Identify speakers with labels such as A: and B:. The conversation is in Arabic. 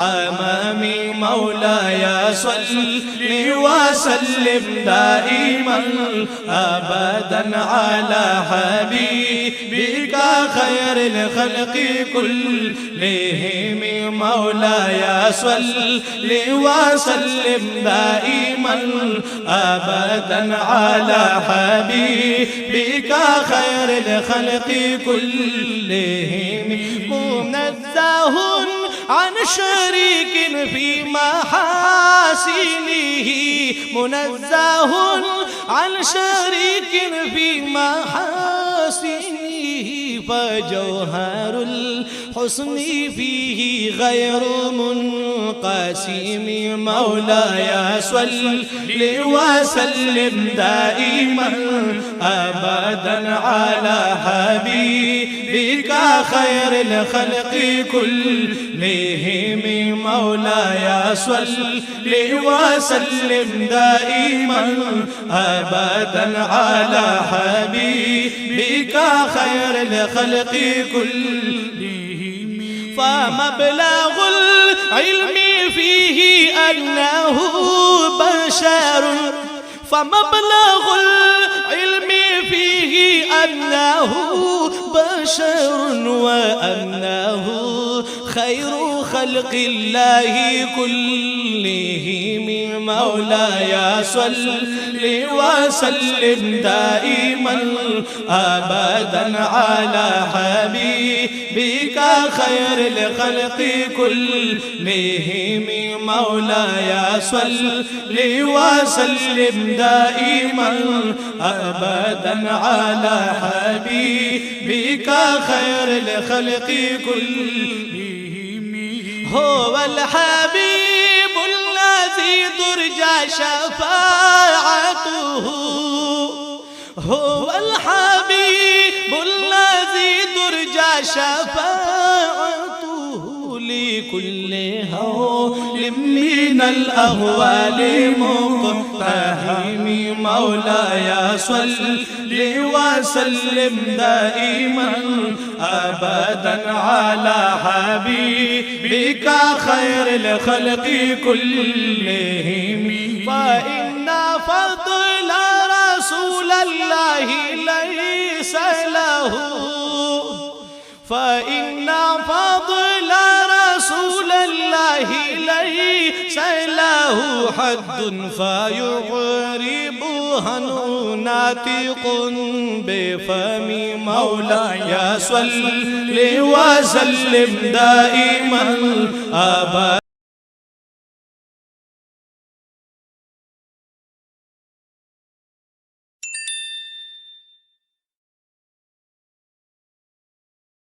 A: أمامي مولاي صل وسلم دائما أبدا على حبيبك خير الخلق كلهم مولاي صل وسلم دائما أبدا على حبيبك خير الخلق كلهم منزه عن شريك في محاسنه منزه عن شريك في محاسنه فجوهر الحسن فيه غير منقسم مولاي صل وسلم دائما أبدا على حبيبك خير الخلق كلهم مولاي صل وسلم دائما أبدا على حبيبك خير الخلق كلهم فمبلغ العلم فيه أنه بشر فمبلغ العلم فيه أنه بشر وأنه خير خلق الله كلهم مولاي صل وسلم دائما أبدا على حبيبك خير الخلق كلهم مولاي صل وسلم دائما أبدا على حبيبك خير الخلق كلهم هو الحبيب الذي ترجى شفاعته هو الحبيب الذي ترجى شفاعته لكل هول من الأهوال مقتحم مولاي صل وسلم دائما أبدا على حبيبك خير الخلق كلهم فإن فضل رسول الله ليس له فإن فضل رسول الله ليس له حد فيغربها ناطق بفم مولاي صل وسلم دائما أبدا